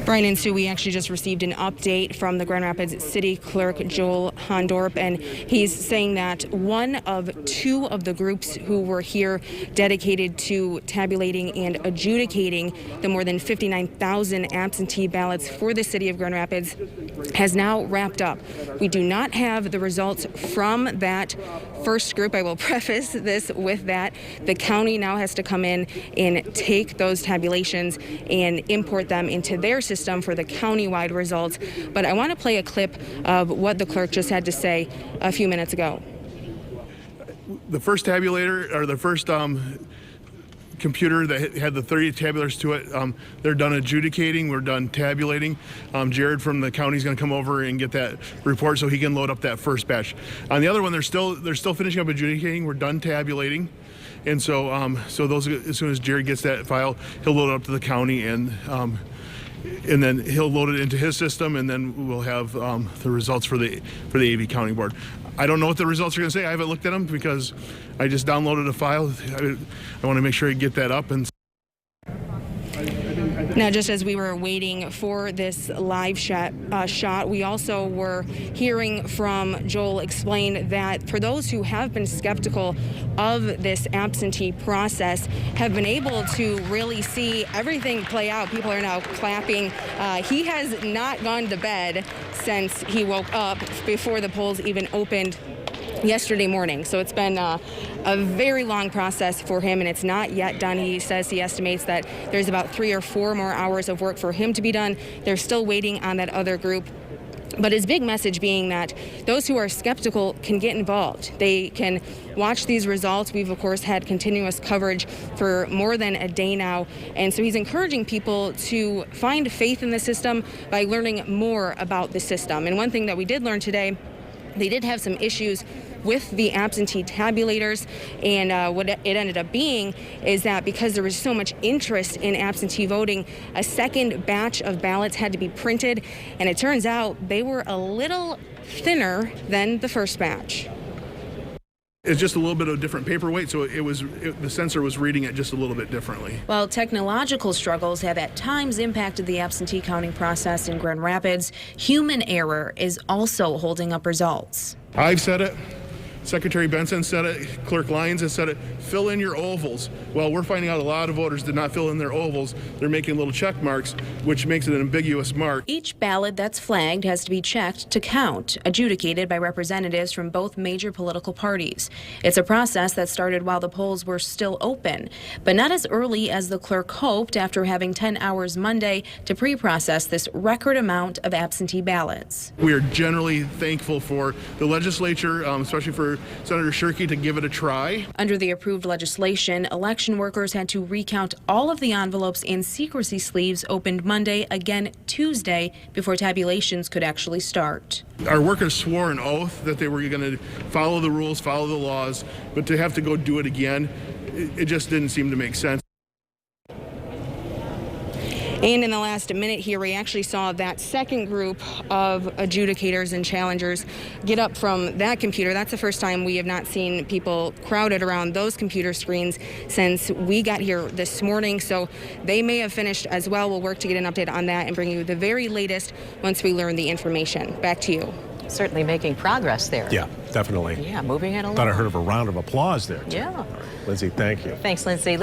Brian and Sue, we actually just received an update from the Grand Rapids City Clerk, Joel Hondorp, and he's saying that one of two of the groups who were here dedicated to tabulating and adjudicating the more than 59,000 absentee ballots for the city of Grand Rapids has now wrapped up. We do not have the results from that first group. I will preface this with that. The county now has to come in and take those tabulations and import them into their system for the county-wide results. But I want to play a clip of what the clerk just had to say a few minutes ago. The first tabulator, or the first computer that had the 30 tabulars to it, they're done adjudicating, we're done tabulating. Jared from the county is going to come over and get that report so he can load up that first batch. On the other one, they're still finishing up adjudicating, we're done tabulating. And so those, as soon as Jared gets that file, he'll load it up to the county, and then he'll load it into his system, and then we'll have the results for the AV County Board. I don't know what the results are going to say. I haven't looked at them because I just downloaded a file. I want to make sure I get that up. And now, just as we were waiting for this live shot, we also were hearing from Joel explain that for those who have been skeptical of this absentee process, have been able to really see everything play out. People are now clapping. He has not gone to bed since he woke up before the polls even opened yesterday morning. So it's been a very long process for him, and it's not yet done. He says he estimates that there's about 3 or 4 more hours of work for him to be done. They're still waiting on that other group. But his big message being that those who are skeptical can get involved. They can watch these results. We've, of course, had continuous coverage for more than a day now. And so he's encouraging people to find faith in the system by learning more about the system. And one thing that we did learn today, they did have some issues with the absentee tabulators, and what it ended up being is that because there was so much interest in absentee voting, a second batch of ballots had to be printed, and it turns out they were a little thinner than the first batch. it's just a little bit of different paperweight, so the sensor was reading it just a little bit differently. While technological struggles have at times impacted the absentee counting process in Grand Rapids, human error is also holding up results. I've said it. Secretary Benson said it, Clerk Lyons has said it, fill in your ovals. Well, we're finding out a lot of voters did not fill in their ovals. They're making little check marks, which makes it an ambiguous mark. Each ballot that's flagged has to be checked to count, adjudicated by representatives from both major political parties. It's a process that started while the polls were still open, but not as early as the clerk hoped after having 10 hours Monday to pre-process this record amount of absentee ballots. We are generally thankful for the legislature, especially for Senator Shirkey, to give it a try. Under the approved legislation, election workers had to recount all of the envelopes in secrecy sleeves opened Monday, again Tuesday, before tabulations could actually start. Our workers swore an oath that they were going to follow the rules, follow the laws, but to have to go do it again, it just didn't seem to make sense. And in the last minute here, we actually saw that second group of adjudicators and challengers get up from that computer. That's the first time we have not seen people crowded around those computer screens since we got here this morning. So they may have finished as well. We'll work to get an update on that and bring you the very latest once we learn the information. Back to you. Certainly making progress there. Yeah, definitely. Yeah, moving it along. Thought I heard of a round of applause there, too. Yeah. Lindsay, thank you. Thanks, Lindsay.